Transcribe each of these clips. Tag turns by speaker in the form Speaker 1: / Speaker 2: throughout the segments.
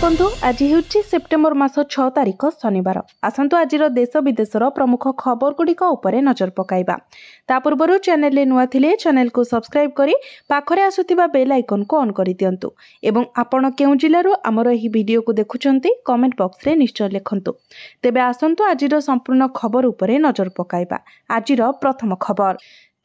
Speaker 1: बंधु आज हूँ सेप्टेम्बर मास 6 तारिख शनिवार। आसतु आज देश विदेशर प्रमुख खबर गुड़िक नजर पकाइबा। ता पूर्व चैनल नुआ थिले चैनल को सब्सक्राइब करी पाखरे आसुथिबा बेल आइकन को ऑन करि दियंतु एवं आपण केउ जिल्लारो हमर एही वीडियो को देखुचंती कमेंट बॉक्स रे निश्चय लिखंतु। तेबे आसंतु आजिर संपूर्ण खबर उपरे नजर पकाइबा। आजिर प्रथम खबर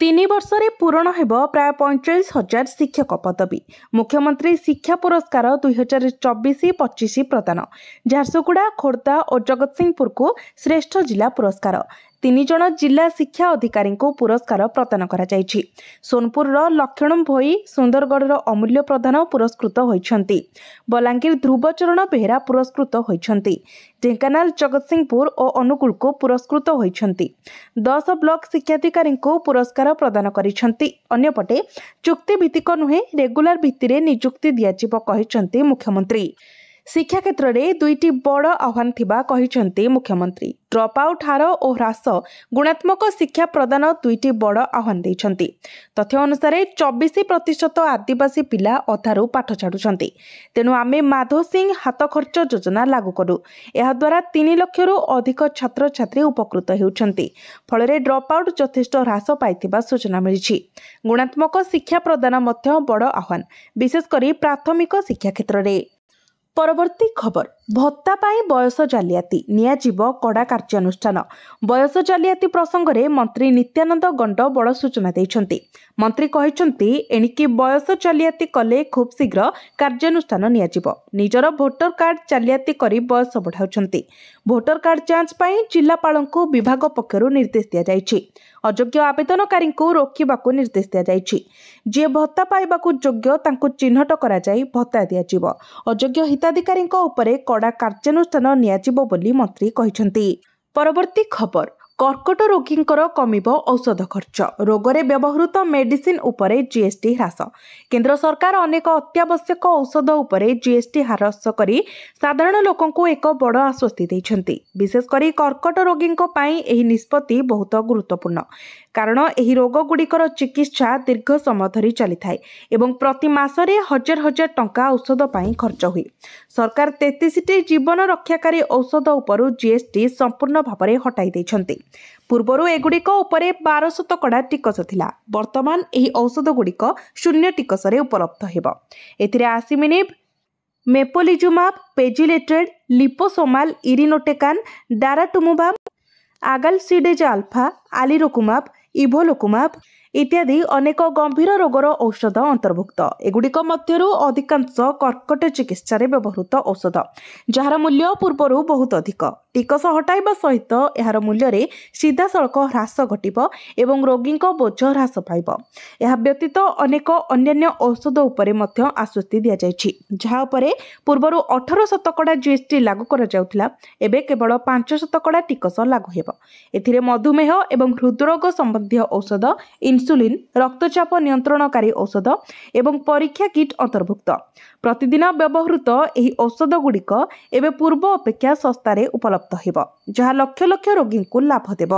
Speaker 1: 3 वर्ष रे पूर्ण हेब प्राय 45,000 शिक्षक पदवी। मुख्यमंत्री शिक्षा पुरस्कार 2024-25 प्रदान। झारसुगुड़ा, खोर्धा और जगतसिंहपुर को श्रेष्ठ जिला पुरस्कार। 3 जन जिला शिक्षा अधिकारी को पुरस्कार प्रदान करा जायछि। सोनपुर लक्षण भोई, सुंदरगढ़ अमूल्य प्रधान पुरस्कृत होइछंती। बलांगीर ध्रुवचरण बेहरा पुरस्कृत होइछंती। ढेंकानाल, जगतसिंहपुर और अनुगुल को पुरस्कृत होइछंती। 10 ब्लॉक शिक्षाधिकारी को पुरस्कार प्रदान करिछंती। अन्यपटे चुक्ति भित्तिक नुहे रेगुलर भित्तिरे नियुक्ति दियाजिब कहिछंती मुख्यमंत्री। शिक्षा क्षेत्र में 2टी बड़ आह्वान थिबा कहिछंती मुख्यमंत्री। ड्रप आउट हार और ह्रास गुणात्मक शिक्षा प्रदान 2टी बड़ आह्वान देइछंती। तथ्य अनुसार 24% आदिवासी पिला अधारू पाठ छाड़ुछंती। तेणु आमे माधव सिंह हाथ खर्च योजना लागू करू। एहा द्वारा 3 लाखरू अधिक छात्र छात्री उपकृत हेउछंती। फଳରେ ड्रप आउट यथेष्ट ह्रास पाइथिबा सूचना मिलिछि। गुणात्मक शिक्षा प्रदान मध्य बड़ आह्वान, विशेष करी प्राथमिक शिक्षा क्षेत्र में। परवर्ती खबर भत्ता पाई बयस जालियाती नियाजिब कड़ा कार्यानुष्ठान। बयस जालियाती प्रसंग में मंत्री नित्यानंद गंड बड़ सूचना देइछंती। मंत्री कहिछंती एणिकी बयस जालियाती कले खूब शीघ्र कार्यानुष्ठान नियाजिब। निजर भोटर कार्ड जालियाती करी बयस बढ़ाउछंती। भोटर कार्ड जांच पाई जिलापालंकु विभाग पक्षरु निर्देश दिया जायछि। अयोग्य आवेदनकारी को रोकबाकू निर्देश दिया जायछि। जे भत्ता पाइबाकू योग्य तांकु चिन्हट करा जाई भत्ता दियाजिब। अयोग्य हिताधिकारी उपरे कड़ा कार्यानुष्ठान नियाजिब बोली मंत्री कहिछंती। परवर्ती खबर कर्कट रोगींकर कमिब औषध खर्च। रोगरे व्यवहृत मेडिसिन उपरे जीएसटी ह्रास। केंद्र सरकार अनेक अत्यावश्यक औषध उपरे जीएसटी ह्रास करी साधारण लोकंकु एक बड़ आश्वस्ति दैछंती। विशेष करी कर्कट रोगींक पई एही निष्पत्ति बहुत गुरुत्वपूर्ण, कारण एही रोग गुड़िकर चिकित्सा दीर्घ समय धरी चली थाए एवं प्रति मासरे हजार हजार टंका औषध पई खर्च हुए। सरकार 33टी जीवन रक्षाकारी औषध उपरु जीएसटी संपूर्ण भाବରେ हटाई दैछंती। पूर्वरु एगुड़िक उपरे 1200 टिकस थिला। वर्तमान एही औषध गुड़िक शून्य टिकस रे उपलब्ध हेब। एथिरे आसिमिनिब, मेपोलिजुमाब, पेजिलेट्रेड, लिपोसोमाल, इरिनोटेकान, डाराटुमुबाब, आगालसिडेज अल्फा, आलिरोकुमाब, इभोलोकुमाब इत्यादि अनेक गंभीर रोगर औषध अंतर्भुक्त। एगुड़िक मध्यरु अधिकांश कर्कट चिकित्सा रे व्यवहृत औषध, जार मूल्य पूर्वरु बहुत अधिक। टिकस हटाइबा सहित एहार मूल्य रे सीधा सड़क ह्रास घटिबो एवं रोगींक बोझ ह्रास पाइबो। एहा व्यतीत अनेक अन्य औषध उपरे मध्य आश्वस्ति दिया जायछि, जहा उपरे पूर्वरु 18% जीएसटी लागू करा जाउथिला। एबे केवल 5% टिकस लागू हेबो। एथिरे मधुमेह एवं हृदरोग संबंधी औषध, इन्सुलिन, रक्तचाप नियंत्रणकारी औषध एवं परीक्षा किट अंतर्भुक्त। प्रतिदिन व्यवहृत एही औषध गुड़िक एवं पूर्व अपेक्षा सस्तारे उपलब्ध हेब, जहा लक्ष लक्ष रोगी को लाभ देब।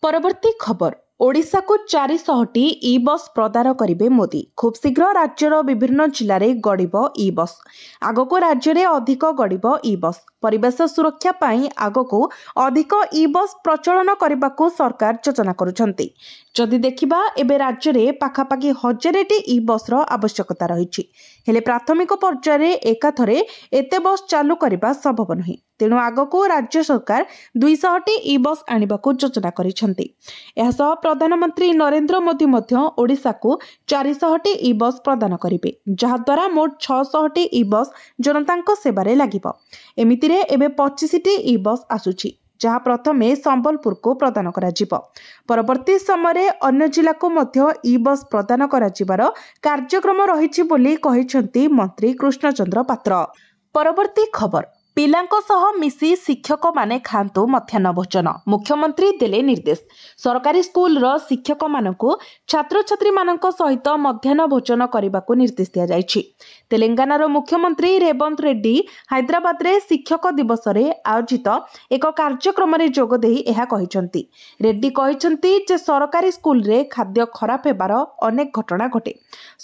Speaker 1: परवर्ती खबर ओडिशा को 400टी ई बस प्रदान करिवे मोदी। खूब शीघ्र राज्यर विभिन्न जिले में गड़िब ई बस। आगको राज्य में अधिक गड़िब ई बस। परिवेश सुरक्षा पाई आगको अधिक ई बस प्रचलन करने को सरकार योजना करुछंती। जदि देखिबा एबे राज्य में पाखापाखि 1000टी ई बस आवश्यकता रही। हेले प्राथमिक पर्यायर एकाथरे एते बस चालू करने संभव नहीं। तेणु आगको राज्य सरकार 200टी ई बस आनिबा को योजना करिछंती। एहासह प्रधानमंत्री नरेंद्र मोदी मध्य ओडिशा को 400टी ई बस प्रदान करिवे, जहा द्वारा मोट 600टी ई बस जनतांको सेवारे लागिबो। एमितिरे एबे 25टी ई बस आसुछि, जहाँ प्रथमे संबलपुर को प्रदान कराजिबो। परवर्ती समय अन्य जिला को मध्य ई बस प्रदान कराजिबार कार्यक्रम रहिछि बोली कहिछंती मंत्री कृष्णचंद्र पात्र। परवर्ती खबर ପିଲାଙ୍କ ସହ ମିଶି ଶିକ୍ଷକ ମାନେ ଖାଆନ୍ତୁ ମଧ୍ୟାହ୍ନ ଭୋଜନ ମୁଖ୍ୟମନ୍ତ୍ରୀ ଦେଲେ ନିର୍ଦ୍ଦେଶ। ସରକାରୀ ସ୍କୁଲର ଶିକ୍ଷକମାନଙ୍କୁ ଛାତ୍ରଛାତ୍ରୀମାନଙ୍କ ସହିତ ମଧ୍ୟାହ୍ନ ଭୋଜନ କରିବାକୁ ନିର୍ଦ୍ଦେଶ ଦିଆଯାଇଛି। ତେଲେଙ୍ଗାନାର ମୁଖ୍ୟମନ୍ତ୍ରୀ ରେବନ୍ତ ରେଡ୍ଡି ହାଇଦ୍ରାବାଦରେ ଶିକ୍ଷକ ଦିବସରେ ଆୟୋଜିତ ଏକ କାର୍ଯ୍ୟକ୍ରମରେ ଯୋଗଦେଇ ଏହା କହିଛନ୍ତି। ରେଡ୍ଡି କହିଛନ୍ତି ଯେ ସରକାରୀ ସ୍କୁଲରେ ଖାଦ୍ୟ ଖରାପ ହେବାର ଅନେକ ଘଟଣା ଘଟେ।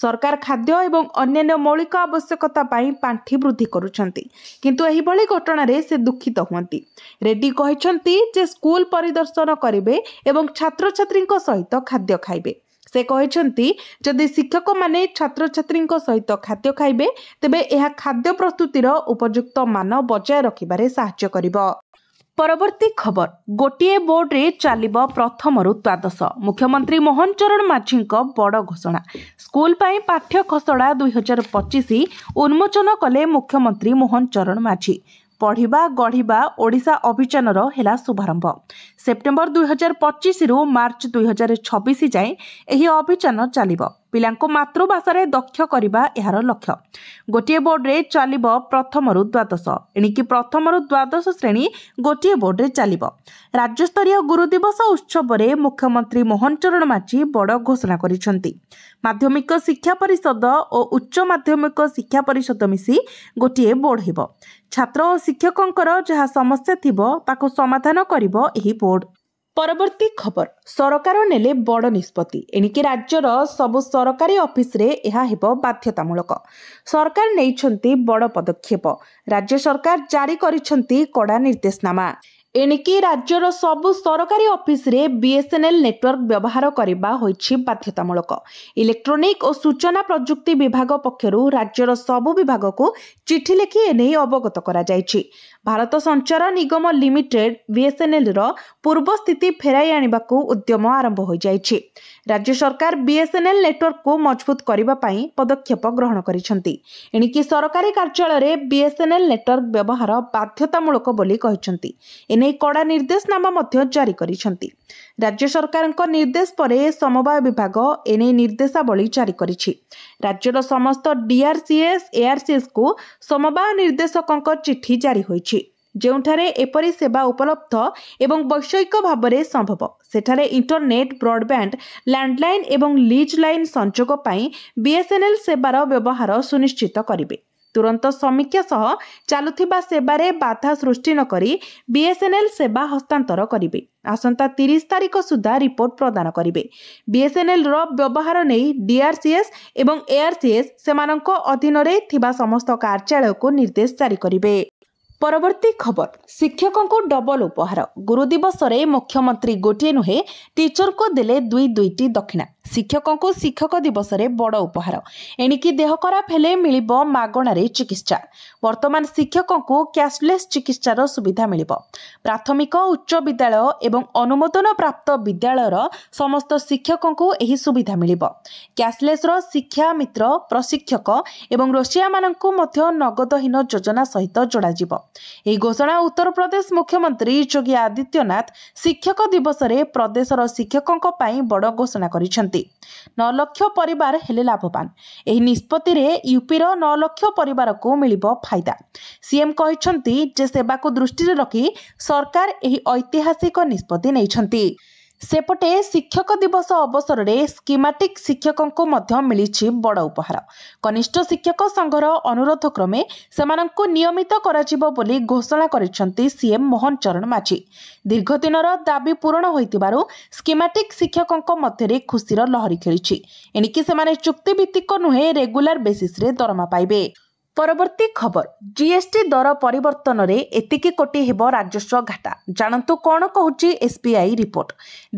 Speaker 1: ସରକାର ଖାଦ୍ୟ ଏବଂ ଅନ୍ୟାନ୍ୟ ମୌଳିକ ଆବଶ୍ୟକତା ପାଇଁ ପାଣ୍ଠି ବୃଦ୍ଧି କରୁଛନ୍ତି, କିନ୍ତୁ ଏହିଭଳି ଘଟଣାରେ ସେ ଦୁଃଖିତ ହୁଅନ୍ତି। ରେଡ୍ଡି କହିଛନ୍ତି ଯେ ସ୍କୁଲ ପରିଦର୍ଶନ କରିବେ ଏବଂ ଛାତ୍ରଛାତ୍ରୀଙ୍କ ସହିତ ଖାଦ୍ୟ ଖାଇବେ। ସେ କହିଛନ୍ତି ଯଦି ଶିକ୍ଷକମାନେ ଛାତ୍ରଛାତ୍ରୀଙ୍କ ସହିତ ଖାଦ୍ୟ ଖାଇବେ ତେବେ ଏହା ଖାଦ୍ୟ ପ୍ରସ୍ତୁତିର ଉପଯୁକ୍ତ ମାନ ବଜାୟ ରଖିବାରେ ସାହାଯ୍ୟ କରିବ। ପରବର୍ତ୍ତୀ ଖବର, ଗୋଟିଏ ବୋର୍ଡରେ ଚାଲିବ ପ୍ରଥମରୁ ଦ୍ୱାଦଶ। ମୁଖ୍ୟମନ୍ତ୍ରୀ ମୋହନ ଚରଣ ମାଝୀଙ୍କ ବଡ଼ ଘୋଷଣା। ସ୍କୁଲ ପାଇଁ ପାଠ୍ୟ ଖସଡ଼ା 2025 ଉନ୍ମୋଚନ କଲେ ମୁଖ୍ୟମନ୍ତ୍ରୀ ମୋହନ ଚରଣ ମାଝୀ। ପଢ଼ିବା ଗଢ଼ିବା ଓଡ଼ିଶା ଅଭିଯାନର ହେଲା ଶୁଭାରମ୍ଭ। ସେପ୍ଟେମ୍ବର 2025ରୁ ମାର୍ଚ୍ଚ 2026 ଯାଏଁ ଏହି ଅଭିଯାନ ଚାଲିବ। ପିଲାଙ୍କୁ ମାତୃଭାଷାରେ ଦକ୍ଷ କରିବା ଏହାର ଲକ୍ଷ୍ୟ। ଗୋଟିଏ ବୋର୍ଡରେ ଚାଲିବ ପ୍ରଥମରୁ ଦ୍ୱାଦଶ। ଏଣିକି ପ୍ରଥମରୁ ଦ୍ୱାଦଶ ଶ୍ରେଣୀ ଗୋଟିଏ ବୋର୍ଡରେ ଚାଲିବ। ରାଜ୍ୟସ୍ତରୀୟ ଗୁରୁ ଦିବସ ଉତ୍ସବରେ ମୁଖ୍ୟମନ୍ତ୍ରୀ ମୋହନ ଚରଣ ମାଝୀ ବଡ଼ ଘୋଷଣା କରିଛନ୍ତି। ମାଧ୍ୟମିକ ଶିକ୍ଷା ପରିଷଦ ଓ ଉଚ୍ଚ ମାଧ୍ୟମିକ ଶିକ୍ଷା ପରିଷଦ ମିଶି ଗୋଟିଏ ବୋର୍ଡ ହେବ। ଛାତ୍ର ଓ ଶିକ୍ଷକଙ୍କର ଯାହା ସମସ୍ୟା ଥିବ ତାକୁ ସମାଧାନ କରିବ ଏହି ବୋର୍ଡ। ପରବର୍ତ୍ତୀ ଖବର, ସରକାର ନେଲେ ବଡ଼ ନିଷ୍ପତ୍ତି। ଏଣିକି ରାଜ୍ୟର ସବୁ ସରକାରୀ ଅଫିସରେ ଏହା ହେବ ବାଧ୍ୟତାମୂଳକ। ସରକାର ନେଇଛନ୍ତି ବଡ଼ ପଦକ୍ଷେପ। ରାଜ୍ୟ ସରକାର ଜାରି କରିଛନ୍ତି କଡ଼ା ନିର୍ଦ୍ଦେଶନାମା। ଏଣିକି ରାଜ୍ୟର ସବୁ ସରକାରୀ ଅଫିସରେ BSNL ନେଟୱାର୍କ ବ୍ୟବହାର କରିବା ହୋଇଛି ବାଧ୍ୟତାମୂଳକ। ଇଲେକ୍ଟ୍ରୋନିକ ଓ ସୂଚନା ପ୍ରଯୁକ୍ତି ବିଭାଗ ପକ୍ଷରୁ ରାଜ୍ୟର ସବୁ ବିଭାଗକୁ ଚିଠି ଲେଖି ଏନେଇ ଅବଗତ କରାଯାଇଛି। ଭାରତ ସଞ୍ଚାର ନିଗମ ଲିମିଟେଡ୍ BSNLର ପୂର୍ବ ସ୍ଥିତି ଫେରାଇ ଆଣିବାକୁ ଉଦ୍ୟମ ଆରମ୍ଭ ହୋଇଯାଇଛି। ରାଜ୍ୟ ସରକାର BSNL ନେଟୱାର୍କକୁ ମଜବୁତ କରିବା ପାଇଁ ପଦକ୍ଷେପ ଗ୍ରହଣ କରିଛନ୍ତି। ଏଣିକି ସରକାରୀ କାର୍ଯ୍ୟାଳୟରେ BSNL ନେଟୱାର୍କ ବ୍ୟବହାର ବାଧ୍ୟତାମୂଳକ ବୋଲି କହିଛନ୍ତି। ଏନେଇ କଡ଼ା ନିର୍ଦ୍ଦେଶନାମା ମଧ୍ୟ ଜାରି କରିଛନ୍ତି। ରାଜ୍ୟ ସରକାରଙ୍କ ନିର୍ଦ୍ଦେଶ ପରେ ସମବାୟ ବିଭାଗ ଏନେଇ ନିର୍ଦ୍ଦେଶାବଳୀ ଜାରି କରିଛି। ରାଜ୍ୟର ସମସ୍ତ DRCS ARCSକୁ ସମବାୟ ନିର୍ଦ୍ଦେଶକଙ୍କ ଚିଠି ଜାରି ହୋଇଛି। ଯେଉଁଠାରେ ଏପରି ସେବା ଉପଲବ୍ଧ ଏବଂ ବୈଷୟିକ ଭାବରେ ସମ୍ଭବ ସେଠାରେ ଇଣ୍ଟରନେଟ୍, ବ୍ରଡବ୍ୟାଣ୍ଡ, ଲ୍ୟାଣ୍ଡଲାଇନ୍ ଏବଂ ଲିଜ୍ ଲାଇନ୍ ସଂଯୋଗ ପାଇଁ BSNL ସେବାର ବ୍ୟବହାର ସୁନିଶ୍ଚିତ କରିବେ। ତୁରନ୍ତ ସମୀକ୍ଷା ସହ ଚାଲୁଥିବା ସେବାରେ ବାଧା ସୃଷ୍ଟି ନ କରି BSNL ସେବା ହସ୍ତାନ୍ତର କରିବେ। ଆସନ୍ତା 30 ତାରିଖ ସୁଦ୍ଧା ରିପୋର୍ଟ ପ୍ରଦାନ କରିବେ। BSNLର ବ୍ୟବହାର ନେଇ DRCS ଏବଂ ARCS ସେମାନଙ୍କ ଅଧୀନରେ ଥିବା ସମସ୍ତ କାର୍ଯ୍ୟାଳୟକୁ ନିର୍ଦ୍ଦେଶ ଜାରି କରିବେ। ପରବର୍ତ୍ତୀ ଖବର, ଶିକ୍ଷକଙ୍କୁ ଡବଲ ଉପହାର। ଗୁରୁ ଦିବସରେ ମୁଖ୍ୟମନ୍ତ୍ରୀ ଗୋଟିଏ ନୁହେଁ ଟିଚରଙ୍କୁ ଦେଲେ ଦୁଇଟି ଦକ୍ଷିଣା। ଶିକ୍ଷକଙ୍କୁ ଶିକ୍ଷକ ଦିବସରେ ବଡ଼ ଉପହାର। ଏଣିକି ଦେହ ଖରାପ ହେଲେ ମିଳିବ ମାଗଣାରେ ଚିକିତ୍ସା। ବର୍ତ୍ତମାନ ଶିକ୍ଷକଙ୍କୁ କ୍ୟାସଲେସ୍ ଚିକିତ୍ସାର ସୁବିଧା ମିଳିବ। ପ୍ରାଥମିକ ଉଚ୍ଚ ବିଦ୍ୟାଳୟ ଏବଂ ଅନୁମୋଦନ ପ୍ରାପ୍ତ ବିଦ୍ୟାଳୟର ସମସ୍ତ ଶିକ୍ଷକଙ୍କୁ ଏହି ସୁବିଧା ମିଳିବ। କ୍ୟାସଲେସ୍ର ଶିକ୍ଷା ମିତ୍ର, ପ୍ରଶିକ୍ଷକ ଏବଂ ରୋଷିଆମାନଙ୍କୁ ମଧ୍ୟ ନଗଦହୀନ ଯୋଜନା ସହିତ ଯୋଡ଼ାଯିବ। ଏହି ଘୋଷଣା ଉତ୍ତରପ୍ରଦେଶ ମୁଖ୍ୟମନ୍ତ୍ରୀ ଯୋଗୀ ଆଦିତ୍ୟନାଥ ଶିକ୍ଷକ ଦିବସରେ ପ୍ରଦେଶର ଶିକ୍ଷକଙ୍କ ପାଇଁ ବଡ଼ ଘୋଷଣା କରିଛନ୍ତି। 9 ଲକ୍ଷ ପରିବାର ହେଲେ ଲାଭବାନ। ଏହି ନିଷ୍ପତ୍ତିରେ ୟୁପିର 9 ଲକ୍ଷ ପରିବାରକୁ ମିଳିବ ଫାଇଦା। ସିଏମ୍ କହିଛନ୍ତି ଯେ ସେବାକୁ ଦୃଷ୍ଟିରେ ରଖି ସରକାର ଏହି ଐତିହାସିକ ନିଷ୍ପତ୍ତି ନେଇଛନ୍ତି। ସେପଟେ ଶିକ୍ଷକ ଦିବସ ଅବସରରେ ସ୍କିମାଟିକ୍ ଶିକ୍ଷକଙ୍କୁ ମଧ୍ୟ ମିଳିଛି ବଡ଼ ଉପହାର। କନିଷ୍ଠ ଶିକ୍ଷକ ସଂଘର ଅନୁରୋଧ କ୍ରମେ ସେମାନଙ୍କୁ ନିୟମିତ କରାଯିବ ବୋଲି ଘୋଷଣା କରିଛନ୍ତି ସିଏମ୍ ମୋହନ ଚରଣ ମାଝୀ। ଦୀର୍ଘଦିନର ଦାବି ପୂରଣ ହୋଇଥିବାରୁ ସ୍କିମାଟିକ୍ ଶିକ୍ଷକଙ୍କ ମଧ୍ୟରେ ଖୁସିର ଲହରୀ ଖେଳିଛି। ଏଣିକି ସେମାନେ ଚୁକ୍ତିଭିତ୍ତିକ ନୁହେଁ ରେଗୁଲାର ବେସିସ୍ରେ ଦରମା ପାଇବେ। ପରବର୍ତ୍ତୀ ଖବର, GST ଦର ପରିବର୍ତ୍ତନରେ ଏତିକି କୋଟି ହେବ ରାଜସ୍ୱ ଘାଟା। ଜାଣନ୍ତୁ କ'ଣ କହୁଛି SBI ରିପୋର୍ଟ।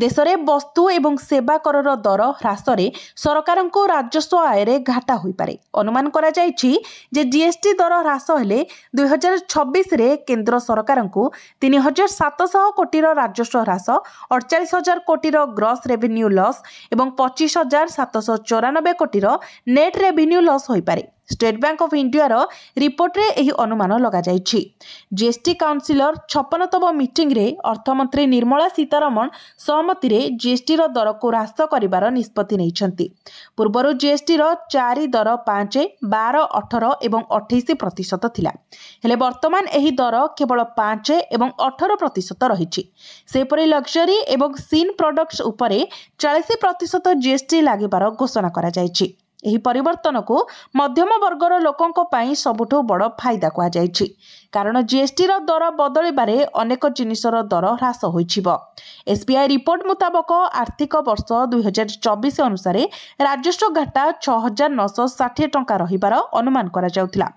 Speaker 1: ଦେଶରେ ବସ୍ତୁ ଏବଂ ସେବା କରର ଦର ହ୍ରାସରେ ସରକାରଙ୍କୁ ରାଜସ୍ୱ ଆୟରେ ଘାଟା ହୋଇପାରେ। ଅନୁମାନ କରାଯାଇଛି ଯେ GST ଦର ହ୍ରାସ ହେଲେ 2026ରେ କେନ୍ଦ୍ର ସରକାରଙ୍କୁ 3700 କୋଟିର ରାଜସ୍ୱ ହ୍ରାସ, 48,000 କୋଟିର ଗ୍ରସ୍ ରେଭିନ୍ୟୁ ଲସ୍ ଏବଂ 25,794 କୋଟିର ନେଟ୍ ରେଭିନ୍ୟୁ ଲସ୍ ହୋଇପାରେ। State bank of India report रे एही अनुमान लगा जाइछि। जीएसटी काउंसिलर 56तम मीटिंग रे अर्थमंत्री निर्मला सीतारमण सहमति रे जीएसटी रो दर को ह्रास करिवार निष्पत्ति नैछंती। पूर्वरु जीएसटी रो 4 दर 5, 12, 18 एवं 28% थिला। हेले वर्तमान एही दर केवल 5 एवं 18% रहिछि। सेपरि लग्जरी एवं सीन प्रोडक्ट्स उपरे 40% जीएसटी लागिबार घोषणा करा जाइछि। एही परिवर्तन को मध्यम वर्गर लोकंको पई सबुठो बड़ फायदा कहा जाइछि, कारण जीएसटी रो दर बदलिबारे अनेक जिनिसर दर ह्रास होइछिबो। एसबीआई रिपोर्ट मुताबक आर्थिक वर्ष 2024 अनुसार राजस्व घाटा 6960 टंका रहिबार अनुमान करा जाउथिला।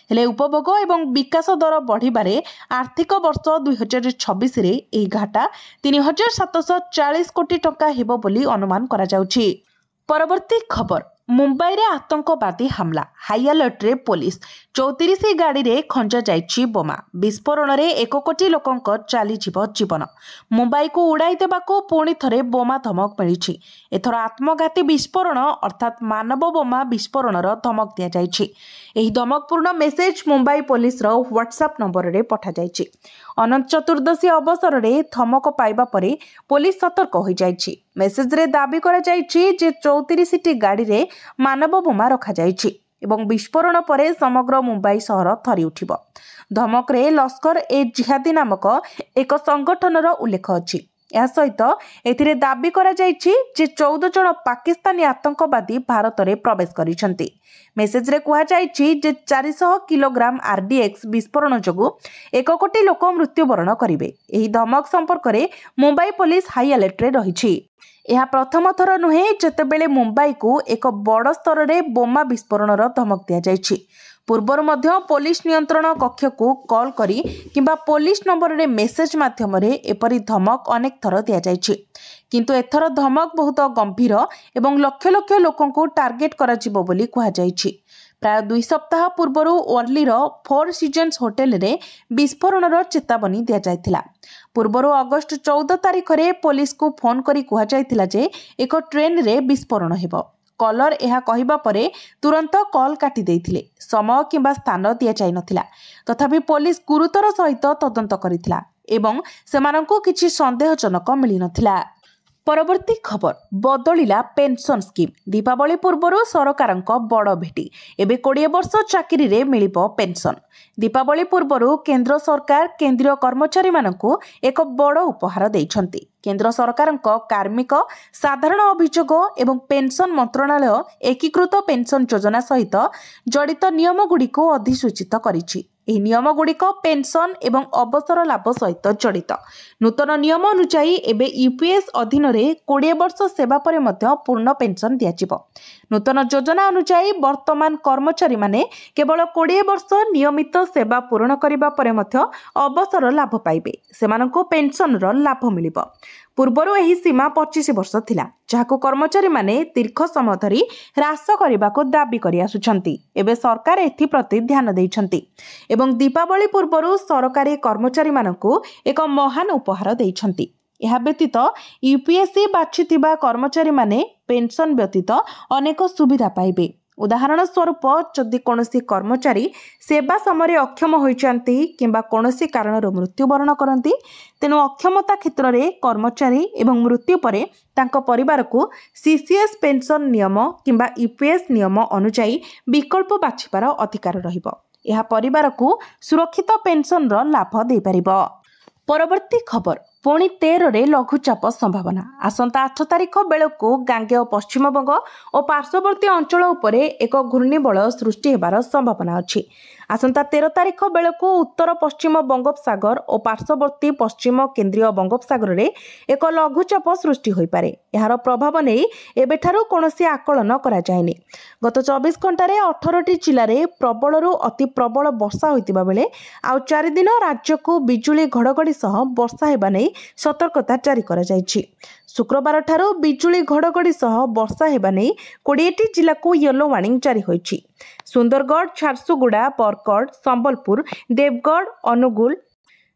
Speaker 1: हेले उपभोग एवं विकास दर बढ़िबारे आर्थिक वर्ष 2026 रे एही घाटा 3740 कोटी टंका हेबो बोली अनुमान करा जाउछि। परवर्ती खबर, मुंबई रे आतंकवादी हमला, हाई अलर्ट रे पुलिस। 34 गाड़ी रे खंजा जाइछि बोमा, विस्फोरण रे 1 कोटी लोकंक चाली जीवन। मुंबई को उड़ाई देबाको पुणी थरे बोमा धमक मिलिछि। एथर आत्मघाती विस्फोरण अर्थात मानव बोमा विस्फोरण रो धमक दिया जाइछि। एही धमकपूर्ण मेसेज मुंबई पुलिस रो व्हाट्सएप नंबर रे पठा जाइछि। अनंत चतुर्दशी अवसर रे धमक पाइबा परे पुलिस सतर्क हो जाइछि। मेसेज रे दाबी करा जाइछि जे 34टी गाड़ी रे मानव बोमा रखा जाइछि एवं विस्फोरण परे समग्र मुंबई शहर थरी उठिबो। धमक रे लश्कर ए जिहादी नामक एक संगठनर उल्लेख अछि। या सहित एथिरे दाबी करा जाइछि जे 14 जन पाकिस्तानी आतंकवादी भारत रे प्रवेश करिसंती। मेसेज रे कुहा जाइछि जे 400 किलोग्राम आरडीएक्स विस्फोरण जोगु 1 कोटी लोक मृत्युवरण करिवे। एही धमक संपर्क रे मुंबई पुलिस हाई अलर्ट रे रहिछि। यह प्रथम थर नुहे जेतेबेले मुंबई को एक बड़ स्तर में बोमा विस्फोरण धमक दि जाइछि। पूर्वर मध्य पुलिस नियंत्रण कक्ष को कॉल करी किंबा पुलिस नंबर रे मेसेज माध्यम रे एपरी धमक अनेक थर दि जाइछि, किंतु एथर धमक बहुत गंभीर एवं लक्ष लक्ष लोकों को टार्गेट करा जिवो बोली कहा जाइछि। प्राय 2 सप्ताह पूर्वर वर्ली फोर सीजन्स होटेल रे विस्फोरण चेतावनी दि जाइथिला। पूर्वर अगस्त 14 तारिख रे पुलिस को फोन करी कहा जाइथिला जे एक ट्रेन रे विस्फोरण हेबो। कलर यह कहबा परे तुरंत कॉल काटी देइथिले। समय किंबा स्थान दिया जाय नथिला। तथापि पुलिस गुरुतर सहित तदंत करिथिला एवं सेमानंकु किछि संदेहजनक मिली नथिला। परवर्ती खबर, बदलिला पेंशन स्कीम। दीपावली पूर्वर सरकारंक बड़ भेटी, एबे 20 वर्ष चाकरी रे मिलिबो पेंशन। दीपावली पूर्वर केंद्र सरकार केंद्रीय कर्मचारी मानकु एक बड़ उपहार देइछंती। केंद्र सरकारंक कार्मिक साधारण अभियोग एवं पेंशन मंत्रणालय एकीकृत पेंशन योजना सहित जड़ित नियम गुड़ी को अधिसूचित करिछि। एही नियम गुड़िक पेंशन एवं अवसर लाभ सहित जड़ित। नूतन नियम अनुसार एबे यूपीएस अधीन रे 20 वर्ष सेवा परे मध्य पूर्ण पेंशन दियाजिबो। नूतन योजना अनुसार वर्तमान कर्मचारी माने केवल 20 वर्ष नियमित सेवा पूर्ण करिबा परे मध्य अवसर लाभ पाइबे। सेमानंको पेंशन रो लाभ मिलिबो। पूर्वरु एही सीमा 25 वर्ष थिला, जहाको कर्मचारी माने दीर्घ समय धरी ह्रास करबाको दाबी करि आसुछंती। एबे सरकार एथि प्रति ध्यान देइछंती एवं दीपावली पूर्वरु सरकारी कर्मचारी मानकु एक महान उपहार देइछंती। यह व्यतीत यूपीएससी बाछिथिबा कर्मचारी माने पेंशन व्यतीत अनेक सुविधा पाइबे। उदाहरण स्वरूप जदि कोनोसी कर्मचारी सेवा समय अक्षम होइचंती किंबा कोनोसी कारणर मृत्युवरण करंती, तेनु अक्षमता क्षेत्र रे कर्मचारी एवं मृत्यु परे तांको परिवार को सीसीएस पेंशन नियम किंबा यूपीएस नियम अनुसार विकल्प बाछिबार अधिकार रहिबो। यह परिवार को सुरक्षित पेंशन रो लाभ दे परिबो। परवर्ती खबर, पुणी 13 रे लघुचाप संभावना। आसंता 8 तारिख बेलू गांगेय पश्चिमबंग और पार्श्ववर्ती अंचल उपरे एक घूर्णिबलय सृष्टि हेबार संभावना अछि। आसंता 13 तारिख बेलू उत्तर पश्चिम बंगोपसागर और पार्श्ववर्ती पश्चिम केंद्रीय बंगोपसागर रे एक लघुचाप सृष्टि होई पारे। यार प्रभाव नहीं एबेठारु कोनोसी आकलन करा जायनि। गत 24 घंटा 18टी जिले में प्रबलरू अति प्रबल वर्षा होइतिबा बेले आउ 4 दिन राज्य को बिजुली घड़घड़ी सह वर्षा हेबा नै सतर्कता जारी करा जायछि। शुक्रवार ठारू बिजुली घड़घड़ी सह वर्षा हेबा नै 20टी जिला को येलो वार्निंग जारी होइछि। सुंदरगढ़, झारसुगुड़ा, बरगढ़, संबलपुर, देवगढ़, अनुगुल,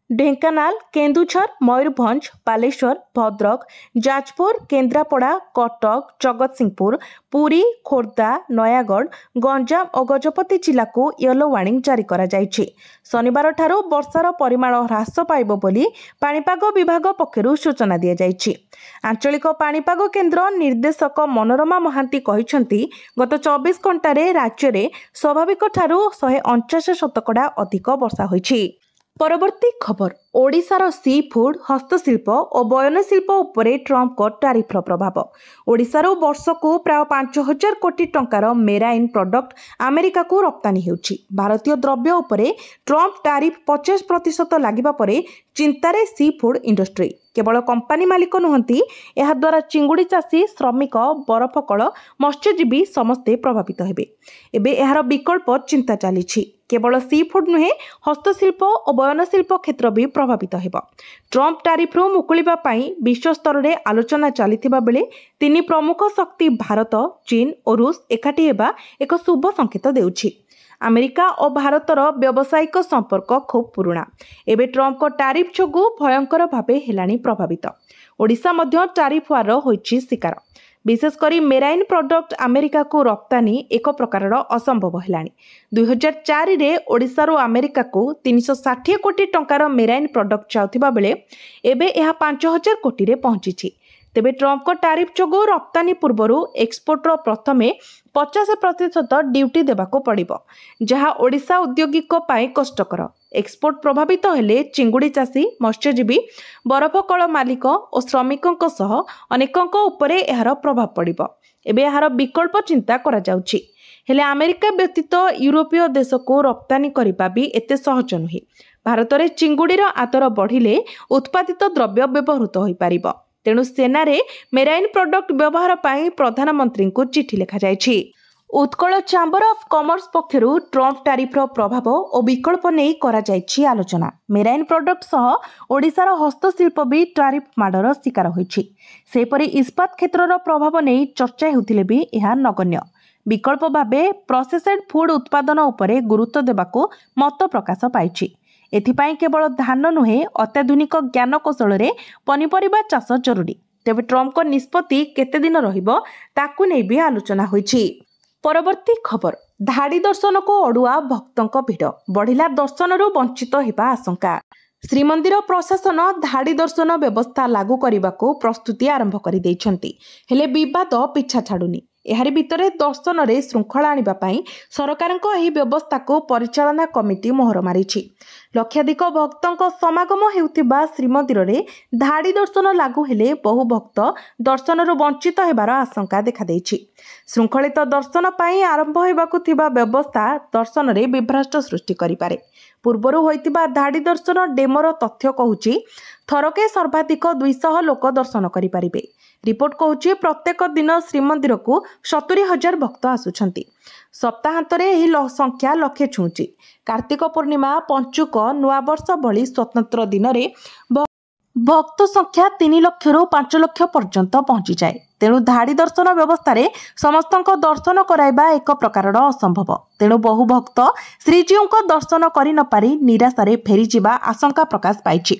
Speaker 1: ढेंकानाल, केन्दुझर, मयूरभंज, बालेश्वर, भद्रक, जाजपुर, केन्द्रापड़ा, कटक, जगतसिंहपुर, पुरी, खोर्धा, नयागढ़, गंजाम और गजपति जिला को येलो वार्निंग जारी करा जायछि। शनिवार ठारू वर्षार परिमाण ह्रास पाइब बोली पाणीपाग विभाग पक्षरु सूचना दिया जायछि। आंचलिक पाणीपाग केन्द्र निर्देशक मनोरमा महांती कहिसंती गत 24 घंटे राज्य में स्वाभाविक ठारू 149 शतकड़ा अधिक वर्षा होइछि। परवर्ती खबर ओडिशार सी फूड, हस्तशिल्प और बयनशिल्प उपरे ट्रम्प को टैरिफर प्रभाव। ओडिशार वर्ष को प्राय 5000 कोटी टंकार मेराइन प्रोडक्ट अमेरिका को रप्तानी होउछि। भारतीय द्रव्य उपरे ट्रम्प टैरिफ 50% लागिबा परे चिंतारे सी फूड इंडस्ट्री। केवल कंपानी मालिक नुहंती, यह द्वारा चिंगुड़ी चाषी, श्रमिक, बरफकल, मत्स्यजीवी समस्ते प्रभावित हेबे। एबे एहार विकल्प चिंता चलीछि। केवल सी फूड नुहे, हस्तशिल्प और बयनशिल्प क्षेत्र भी प्रभावित हेब। ट्रम्प टैरिफ्रु मुकुलिबा पई विश्व स्तर में आलोचना चलिथिबा बेले तीन प्रमुख शक्ति भारत, चीन और रूस एकाठी हेबा एक शुभ संकेत देउछि। अमेरिका और भारतर व्यावसायिक संपर्क खूब पुराणा। एबे ट्रम्प को टैरिफ जोगु भयंकर भावे हेलानी प्रभावित। ओडिशा मध्य टैरिफ वार होइछि शिकार। विशेषकर मेराइन प्रोडक्ट अमेरिका को रप्तानी एक प्रकार असंभव हेलानी। 2004 रे ओडिशा रो अमेरिका को 360 कोटी टंकार मेराइन प्रोडक्ट जाउथिबा बेले एबे यह 5000 कोटी रे पहुंची। तेबे ट्रम्प को टैरिफ जोगु रप्तानी पूर्वरु एक्सपोर्टर प्रथमे 50% ड्यूटी देबाको पड़िबो, जहाँ ओडिशा औद्योगिक पाई कष्टकर। एक्सपोर्ट प्रभावित हेले चिंगुड़ी चाषी, मत्स्यजीवी, बरफकल मालिक और श्रमिकों सह अनेकों उपरे एहार प्रभाव पड़िबो। एबे एहार विकल्प चिंता करा जाउछि। हेले अमेरिका व्यतीत यूरोपीय देश को रप्तानी करिबा भी एते सहज नुहे। भारत में चिंगुड़ीर आदर बढ़िले उत्पादित द्रव्य व्यवहृत होई पारिबो। तेणु सेनारे मेराइन प्रोडक्ट व्यवहार पाई प्रधानमंत्री को चिठी लिखा जायछि। उत्कल चैम्बर ऑफ कॉमर्स पक्षरु ट्रम्प टैरिफ्र प्रभाव और विकल्प नहीं करा जायछि आलोचना। मेराइन प्रोडक्ट सह ओडिशार हस्तशिल्प भी टैरिफ माडर शिकार होइछि। सेपरि इस्पात क्षेत्रर प्रभाव नहीं चर्चा हेउथिले भी यह नगण्य। विकल्प भावे प्रोसेस्ड फूड उत्पादन उपरे गुरुत्व देबाको मत प्रकाश पाइछि। एथिपाई केवल धान नुहे, अत्याधुनिक ज्ञान कौशल रे पनीपरिबा चाष जरूरी। तेबे ट्रम्प को निष्पत्ति केते दिन रहिबो ताकू नै भी आलोचना होइछि। परवर्ती खबर धाड़ी दर्शन को अड़ुआ भक्तों भिड़ बढ़िला दर्शनरू वंचित हेबा आशंका। श्रीमंदिर प्रशासन धाड़ी दर्शन व्यवस्था लागू करने को प्रस्तुति आरंभ कर देइछंती। हेले विवाद पिछा छाड़ुनी। एहारि भितरे दर्शन रे श्रृंखला आनिबा पई सरकारक एही व्यवस्था को परिचालना कमिटी मोहर मारिछि। लक्षाधिक भक्तों समागम हेउथिबा श्रीमंदिर रे धाड़ी दर्शन लागू हेले बहु भक्त दर्शनरू वंचित हेबार आशंका देखा देइछि। श्रृंखलित दर्शन पई आरंभ हेबाकु थिबा व्यवस्था दर्शन रे विभ्राट सृष्टि करिपारे। पूर्वरु होइतिबा धाड़ी दर्शन डेमोर तथ्य कहूछि थरके सर्वाधिक 200 लोक दर्शन करिपारिबे। रिपोर्ट कहूछि प्रत्येक दिन श्रीमंदिर को 70,000 भक्त आसुछंती। सप्ताहांतरे एही संख्या लक्षे छुंची। कार्तिक पूर्णिमा, पंचुक, नुआवर्ष भली स्वतंत्र दिन रे भक्त संख्या 3 लाख रु 5 लाख पर्यंत पहुंची जाए। तेणु धाड़ी दर्शन व्यवस्था रे समस्तक दर्शन कराइबा एक प्रकार असंभव। तेणु बहु भक्त श्रीजीव को दर्शन करि न पारि निराशारे फेरी जिबा आशंका प्रकाश पाइछि।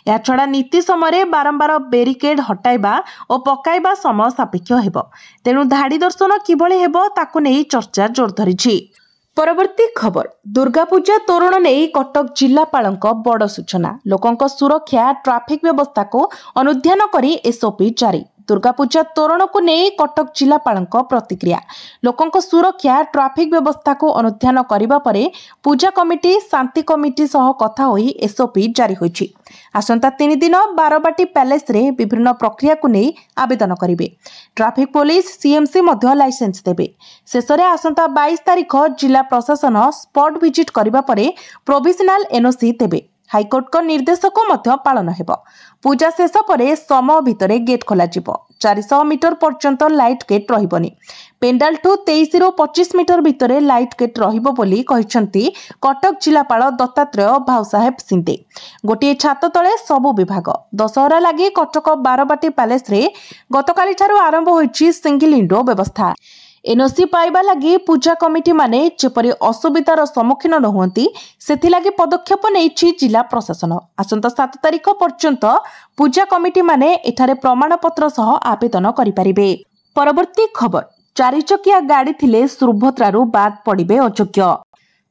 Speaker 1: या छड़ा नीति समय बारंबार बेरिकेड हटाइबा और पकाइबा समय सापेक्ष हेबो। तेणु धाड़ी दर्शन किभଳି हेबो ताकू नै चर्चा जोर धरिछि। परवर्ती खबर दुर्गा पूजा तोरण नहीं कटक जिलापालक बड़ सूचना। लोकों सुरक्षा ट्राफिक व्यवस्था को अनुध्यान करी एसओपी जारी। दुर्गा पूजा तोरण को नहीं कटक जिलापालक प्रतिक्रिया। लोकों सुरक्षा ट्राफिक व्यवस्था को अनुध्यान करने परे पूजा कमिटी शांति कमिटी सह कथा होई एसओपी जारी होइछि। आसंता 3 दिन बारबाटी पैलेस रे विभिन्न प्रक्रिया को नहीं आवेदन करिवे। ट्राफिक पुलिस सीएमसी मध्य लाइसेंस देबे। शेषरे आसंता 22 तारिख जिला प्रशासन स्पॉट विजिट करबा परे प्रोविजनल एनओसी देबे। हाईकोर्ट को निर्देश को मध्य पालन हेबो। पूजा शेष परे समय भितरे गेट खोला जिवो। 400 मीटर पर्यंत लाइट गेट रहिबनी। पेंडाल ठू 23 रु 25 मीटर भितरे लाइट गेट रहिबो बोली कहिसंती कटक जिलापाल दत्तात्रेय भावसाहेब सिंधे। गोटे छात तले सबु विभाग। दशहरा लागि कटक बारबाटी पैलेस रे गतकाली ठारू आरंभ होइछि सिंगल विंडो व्यवस्था। एनओसी पाइबा लगी पूजा कमिटी माने जेपरि असुविधार सम्मुखीन न हुअंती सेथिलागी पदक्षेप नेइछि जिला प्रशासन। आसंता 7 तारिख पर्यंत पूजा कमिटी माने एठारे प्रमाणपत्र सह आवेदन करि परिबे। परवर्ती खबर, 4 चकिया गाड़ी थिले सुभद्रारू बाद पड़िबे अयोग्य।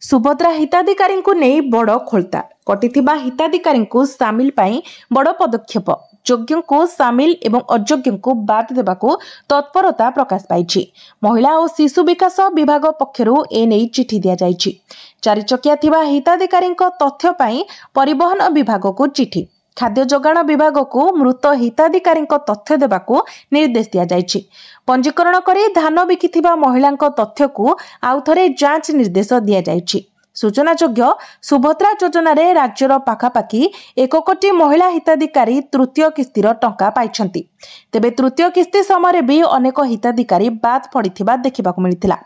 Speaker 1: सुभद्रा हिताधिकारी को नहीं बड़ खोलता कटिथिबा हिताधिकारी को सामिल पाई बड़ पदक्षेप। योग्य को सामिल एवं अयोग्य को बाद देबाको तत्परता प्रकाश पाई। महिला और शिशु विकास विभाग पक्षरु एने चिठी दिया जाइछि। 4 चकिया थिबा हिताधिकारी तथ्य पाई परिवहन विभाग को चिठी, खाद्य जोगाण विभाग को मृत हिताधिकारी तथ्य देबाको निर्देश दिया जाइछि। पंजीकरण करी धान बिकिथिबा महिला तथ्य को आउ थरे जांच निर्देश दिया जाइछि। सूचनायोग्य, सुभद्रा योजना रे राज्यर पाखापाखि 1 कोटी महिला हिताधिकारी तृतीय किस्तीर टंका पाइछंती। तेबे तृतीय किस्ती समय भी अनेक हिताधिकारी बाद पड़िथिबा देखिबाकु मिलिथिला।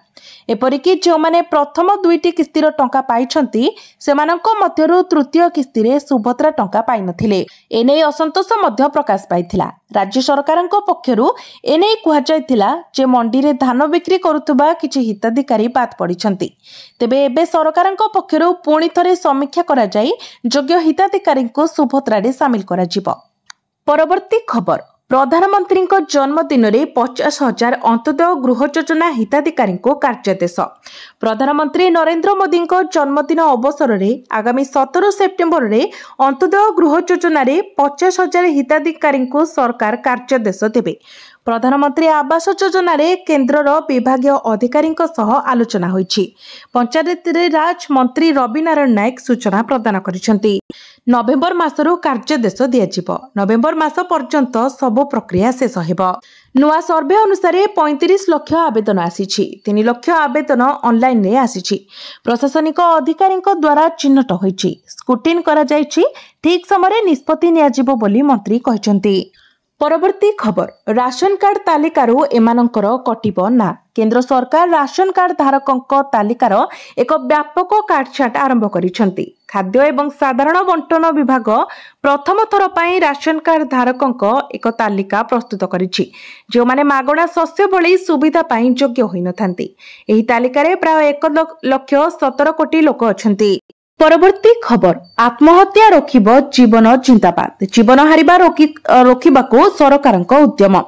Speaker 1: एपरिकी जो माने प्रथम 2टी किस्तीर टंका पाइछंती सेमानंक मध्यरु तृतीय किस्ती रे सुभद्रा टंका पाइ नथिले। एने असंतोष मध्य प्रकाश पाइथिला। राज्य सरकारंक पक्षरु एने कुहा जायथिला जे मंडी रे धान बिक्री करुथबा किछि हिताधिकारी बाद पड़िछंती। तेबे एबे सरकारंक पक्षरु पुणी थरे समीक्षा करा जाई योग्य हिताधिकारी को सुभद्रा रे शामिल करा जिवो। परवर्ती खबर, प्रधानमंत्री जन्मदिन में 50,000 अंत्योदय गृह योजना हिताधिकारी को कार्यादेश। प्रधानमंत्री नरेंद्र मोदी जन्मदिन अवसर में आगामी 17 सेप्टेम्बर में अंत्योदय गृह योजना 50,000 हिताधिकारी को सरकार कार्यादेश देवे। प्रधानमंत्री आवास योजना रे केंद्रर विभागीय अधिकारी आलोचना होईछि। पंचायत राज मंत्री रवि नारायण नायक सूचना प्रदान करिसेंति। नवेम्बर मासरू कार्यादेश दियाजिबो। नवेम्बर मास पर्यंत सबु प्रक्रिया शेष हेबो। नुआ सर्वे अनुसार 35 लाख आवेदन आसीछि। 3 लाख आवेदन ऑनलाइन रे आसीछि। प्रशासनिक अधिकारी द्वारा चिन्हट होईछि, स्क्रूटिन करा जाईछि। ठीक समय निष्पत्ति नियाजिबो बोली मंत्री कहिसेंति। परवर्ती खबर, राशन कार्ड तालिकारु एमानंकर कटिबो ना। केंद्र सरकार राशन कार्ड धारकंक तालिकार एक व्यापक काटछाट आरंभ करिसेंति। खाद्य एवं साधारण बंटन विभाग प्रथम थर पई राशन कार्ड धारकंक एक तालिका प्रस्तुत करिछि जो माने मागणा शस्य भली सुविधा पई योग्य होई नथांती। एही तालिकारे प्राय 1,17 कोटी लोक अछंती। परवर्ती खबर, आत्महत्या रोकिब जीवन जिंदाबाद। जीवन हारिबा रोकिबाको सरकारक उद्यम।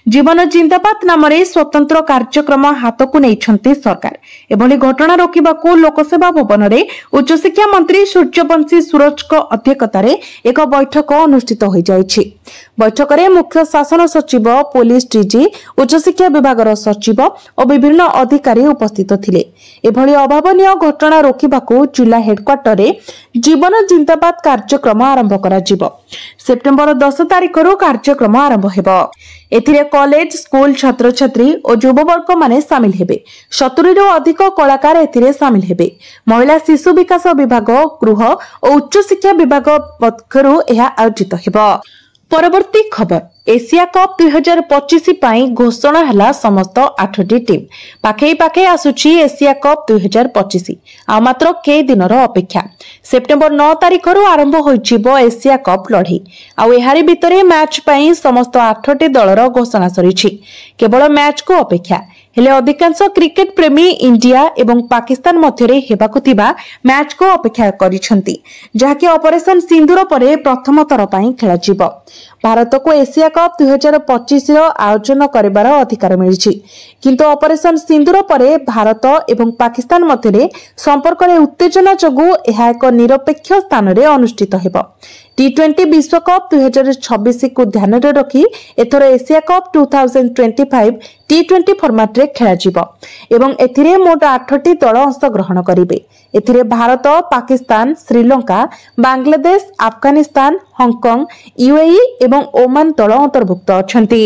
Speaker 1: जीवन जिंदाबाद नाम रे स्वतंत्र कार्यक्रम हाथ को नेइछंती सरकार। एभली घटना रोकिबाको लोकसेवा भवन रे उच्च शिक्षा मंत्री सूर्यवंशी सूरजक अध्यक्षतार एक बैठक अनुष्ठित होई जाइछि। बैठक रे मुख्य शासन सचिव, पुलिस डीजी, उच्च शिक्षा विभाग सचिव और विभिन्न अधिकारी उपस्थित थिले। एभली अभावनीय घटना रोकिबाको जिला हेडक्वार्टर जीवन जिंदाबाद कार्यक्रम आरंभ करा जिवो। सेप्टेम्बर 10 तारिख रु कार्यक्रम आरंभ हेबो। एथिरे कॉलेज, स्कूल छात्र छात्री और युववर्ग माने शामिल हेबे। 70 रु अधिक कलाकार एथिरे शामिल हेबे। महिला शिशु विकास विभाग, गृह और उच्च शिक्षा विभाग पक्षरु एहा आयोजित हेबो। परवर्ती खबर, एशिया कप 2025 पाई घोषणा हला समस्त 8टी टीम। पाखे पाखे आसुची एशिया कप 2025। आ मात्र के दिनर अपेक्षा। सेप्टेम्बर 9 तारिख रु आरंभ होइछिबो एशिया कप लढी। आ एहारी भितरे मैच पाई समस्त 8टी दलर घोषणा सरिछि। केवल मैच को अपेक्षा। हेले अधिकांश क्रिकेट प्रेमी इंडिया एवं पाकिस्तान मध्यरे हेबाकु थिबा मैच को अपेक्षा करिसंती, जहाकि ऑपरेशन सिंदूर परे प्रथम थर पई खेला जिवो। भारत को एशिया कप 2025 आयोजन करिबार अधिकार मिलिछि, किंतु ऑपरेशन सिंदूर परे भारत एवं पाकिस्तान मध्यरे संपर्क रे उत्तेजना जगु एहा एक निरपेक्ष स्थान रे अनुष्ठित हेबो। T20 विश्वकप 2026 को ध्यान रे रखी एथर एशिया कप 2025 T20 फॉर्मेट रे खेला जिवो एवं एथिरे मोट 8टी दल अंशग्रहण करिवे। एथिरे भारत, पाकिस्तान, श्रीलंका, बांग्लादेश, अफगानिस्तान, हांगकांग, यूएई एवं ओमान दल अंतर्भुक्त अछंती।